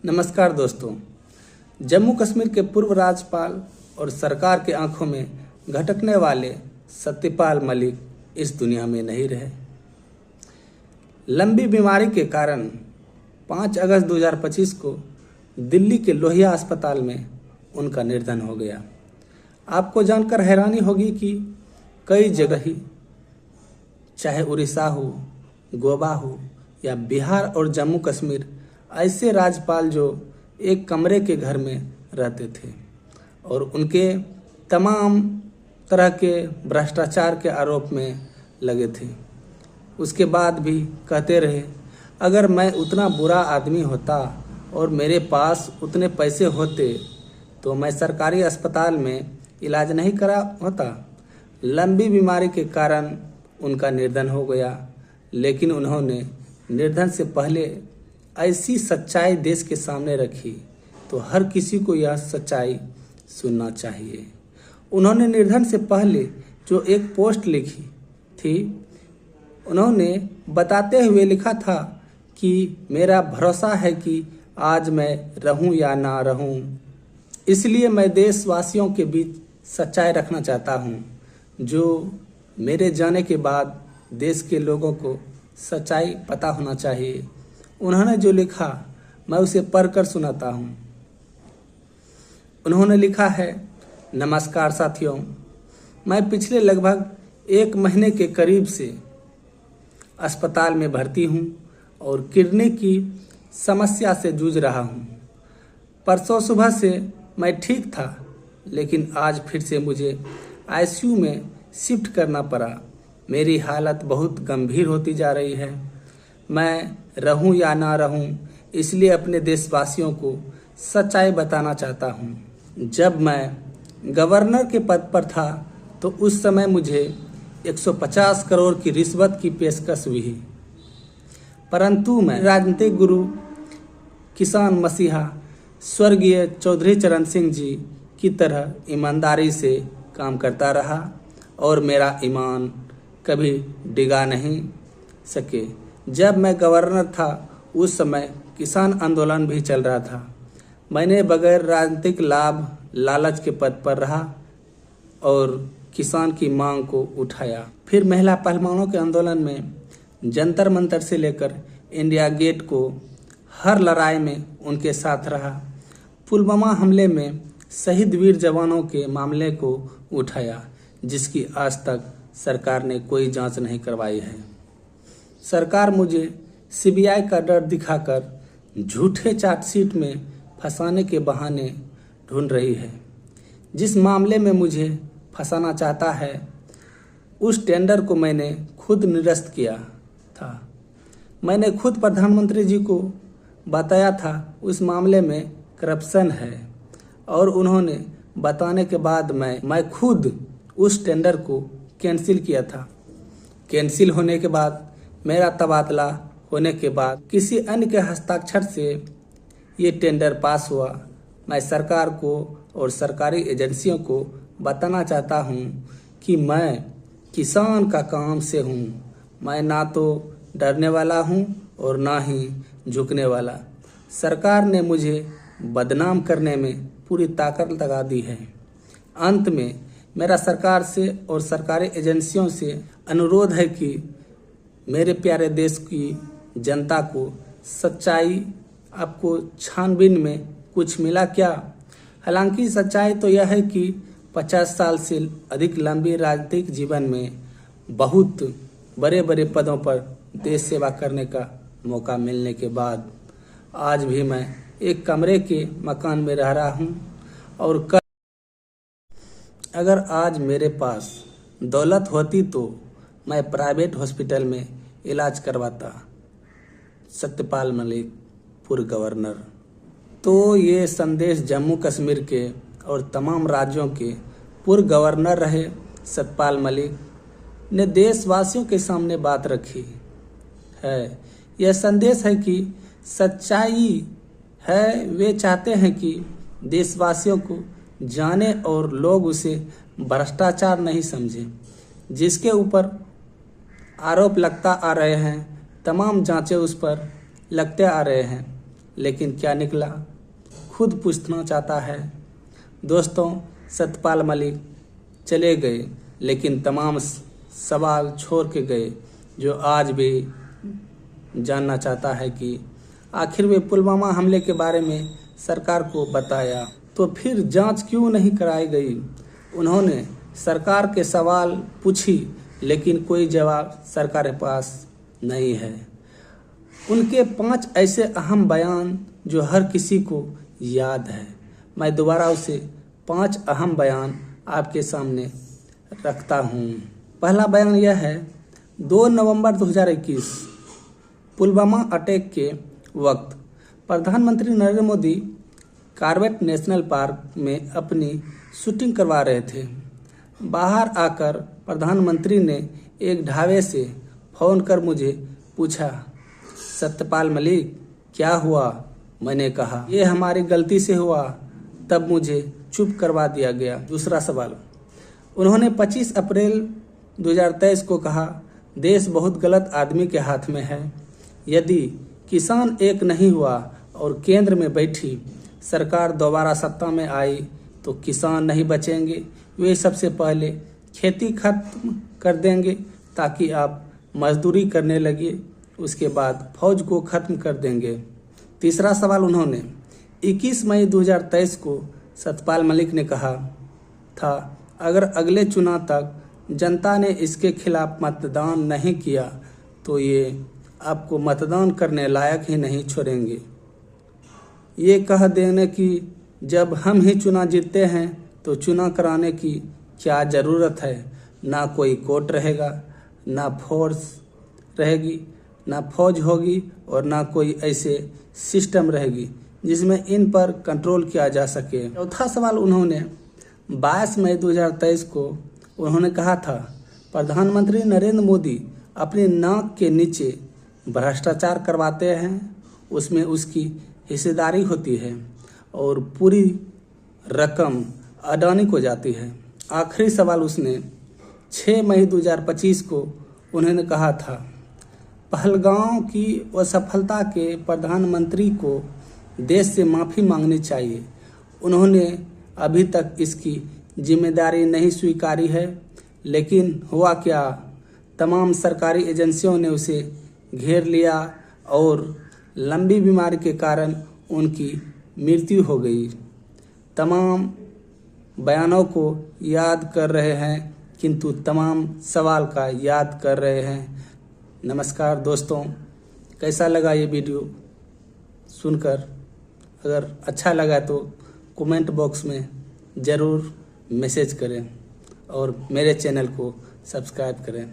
नमस्कार दोस्तों। जम्मू कश्मीर के पूर्व राज्यपाल और सरकार के आंखों में घटकने वाले सत्यपाल मलिक इस दुनिया में नहीं रहे। लंबी बीमारी के कारण 5 अगस्त 2025 को दिल्ली के लोहिया अस्पताल में उनका निधन हो गया। आपको जानकर हैरानी होगी कि कई जगह ही, चाहे उड़ीसा हो, गोवा हो या बिहार और जम्मू कश्मीर, ऐसे राज्यपाल जो एक कमरे के घर में रहते थे और उनके तमाम तरह के भ्रष्टाचार के आरोप में लगे थे। उसके बाद भी कहते रहे, अगर मैं उतना बुरा आदमी होता और मेरे पास उतने पैसे होते तो मैं सरकारी अस्पताल में इलाज नहीं करा होता। लंबी बीमारी के कारण उनका निधन हो गया, लेकिन उन्होंने निधन से पहले ऐसी सच्चाई देश के सामने रखी तो हर किसी को यह सच्चाई सुनना चाहिए। उन्होंने निधन से पहले जो एक पोस्ट लिखी थी, उन्होंने बताते हुए लिखा था कि मेरा भरोसा है कि आज मैं रहूं या ना रहूं, इसलिए मैं देशवासियों के बीच सच्चाई रखना चाहता हूं। जो मेरे जाने के बाद देश के लोगों को सच्चाई पता होना चाहिए। उन्होंने जो लिखा मैं उसे पढ़कर सुनाता हूँ। उन्होंने लिखा है, नमस्कार साथियों, मैं पिछले लगभग 1 महीने के करीब से अस्पताल में भर्ती हूँ और किडनी की समस्या से जूझ रहा हूँ। परसों सुबह से मैं ठीक था, लेकिन आज फिर से मुझे आईसीयू में शिफ्ट करना पड़ा। मेरी हालत बहुत गंभीर होती जा रही है। मैं रहूं या ना रहूं, इसलिए अपने देशवासियों को सच्चाई बताना चाहता हूं। जब मैं गवर्नर के पद पर था तो उस समय मुझे 150 करोड़ की रिश्वत की पेशकश हुई, परंतु मैं राजनीतिक गुरु किसान मसीहा स्वर्गीय चौधरी चरण सिंह जी की तरह ईमानदारी से काम करता रहा और मेरा ईमान कभी डिगा नहीं सके। जब मैं गवर्नर था उस समय किसान आंदोलन भी चल रहा था। मैंने बगैर राजनीतिक लाभ लालच के पद पर रहा और किसान की मांग को उठाया। फिर महिला पहलवानों के आंदोलन में जंतर मंतर से लेकर इंडिया गेट को हर लड़ाई में उनके साथ रहा। पुलवामा हमले में शहीद वीर जवानों के मामले को उठाया, जिसकी आज तक सरकार ने कोई जांच नहीं करवाई है। सरकार मुझे सीबीआई का डर दिखाकर झूठे चार्जशीट में फंसाने के बहाने ढूंढ रही है। जिस मामले में मुझे फंसाना चाहता है, उस टेंडर को मैंने खुद निरस्त किया था। मैंने खुद प्रधानमंत्री जी को बताया था उस मामले में करप्शन है, और उन्होंने बताने के बाद मैं खुद उस टेंडर को कैंसिल किया था। कैंसिल होने के बाद, मेरा तबादला होने के बाद किसी अन्य के हस्ताक्षर से ये टेंडर पास हुआ। मैं सरकार को और सरकारी एजेंसियों को बताना चाहता हूँ कि मैं किसान का काम से हूँ। मैं ना तो डरने वाला हूँ और ना ही झुकने वाला। सरकार ने मुझे बदनाम करने में पूरी ताकत लगा दी है। अंत में मेरा सरकार से और सरकारी एजेंसियों से अनुरोध है कि मेरे प्यारे देश की जनता को सच्चाई, आपको छानबीन में कुछ मिला क्या? हालांकि सच्चाई तो यह है कि 50 साल से अधिक लंबी राजनीतिक जीवन में बहुत बड़े बड़े पदों पर देश सेवा करने का मौका मिलने के बाद आज भी मैं एक कमरे के मकान में रह रहा हूँ। और अगर आज मेरे पास दौलत होती तो मैं प्राइवेट हॉस्पिटल में इलाज करवाता। सत्यपाल मलिक, पूर्व गवर्नर। तो ये संदेश जम्मू कश्मीर के और तमाम राज्यों के पूर्व गवर्नर रहे सत्यपाल मलिक ने देशवासियों के सामने बात रखी है। यह संदेश है कि सच्चाई है, वे चाहते हैं कि देशवासियों को जाने और लोग उसे भ्रष्टाचार नहीं समझे। जिसके ऊपर आरोप लगता आ रहे हैं, तमाम जांचें उस पर लगते आ रहे हैं, लेकिन क्या निकला खुद पूछना चाहता है। दोस्तों, सत्यपाल मलिक चले गए, लेकिन तमाम सवाल छोड़ के गए, जो आज भी जानना चाहता है कि आखिर वे पुलवामा हमले के बारे में सरकार को बताया तो फिर जांच क्यों नहीं कराई गई। उन्होंने सरकार के सवाल पूछी, लेकिन कोई जवाब सरकार के पास नहीं है। उनके 5 ऐसे अहम बयान जो हर किसी को याद है। मैं दोबारा उसे 5 अहम बयान आपके सामने रखता हूँ। पहला बयान यह है, 2 नवंबर 2021 पुलवामा अटैक के वक्त प्रधानमंत्री Narendra Modi Corbett national park में अपनी शूटिंग करवा रहे थे। बाहर आकर प्रधानमंत्री ने एक ढाबे से फ़ोन कर मुझे पूछा, सत्यपाल मलिक क्या हुआ? मैंने कहा, ये हमारी गलती से हुआ। तब मुझे चुप करवा दिया गया। दूसरा सवाल, उन्होंने 25 अप्रैल 2023 को कहा, देश बहुत गलत आदमी के हाथ में है। यदि किसान एक नहीं हुआ और केंद्र में बैठी सरकार दोबारा सत्ता में आई तो किसान नहीं बचेंगे। वे सबसे पहले खेती खत्म कर देंगे ताकि आप मजदूरी करने लगे, उसके बाद फौज को खत्म कर देंगे। तीसरा सवाल, उन्होंने 21 मई 2023 को सत्यपाल मलिक ने कहा था, अगर अगले चुनाव तक जनता ने इसके खिलाफ मतदान नहीं किया तो ये आपको मतदान करने लायक ही नहीं छोड़ेंगे। ये कह देने कि जब हम ही चुनाव जीतते हैं तो चुनाव कराने की क्या ज़रूरत है। ना कोई कोर्ट रहेगा, ना फोर्स रहेगी, ना फौज होगी और ना कोई ऐसे सिस्टम रहेगी जिसमें इन पर कंट्रोल किया जा सके। चौथा सवाल, उन्होंने 22 मई 2023 को उन्होंने कहा था, प्रधानमंत्री नरेंद्र मोदी अपनी नाक के नीचे भ्रष्टाचार करवाते हैं, उसमें उसकी हिस्सेदारी होती है और पूरी रकम अडानी को जाती है। आखिरी सवाल, उसने 6 मई 2025 को उन्होंने कहा था, पहलगांव की असफलता के प्रधानमंत्री को देश से माफ़ी मांगनी चाहिए। उन्होंने अभी तक इसकी जिम्मेदारी नहीं स्वीकारी है, लेकिन हुआ क्या, तमाम सरकारी एजेंसियों ने उसे घेर लिया और लंबी बीमारी के कारण उनकी मृत्यु हो गई। तमाम बयानों को याद कर रहे हैं, किंतु तमाम सवाल का याद कर रहे हैं। नमस्कार दोस्तों, कैसा लगा ये वीडियो सुनकर? अगर अच्छा लगा तो कमेंट बॉक्स में ज़रूर मैसेज करें और मेरे चैनल को सब्सक्राइब करें।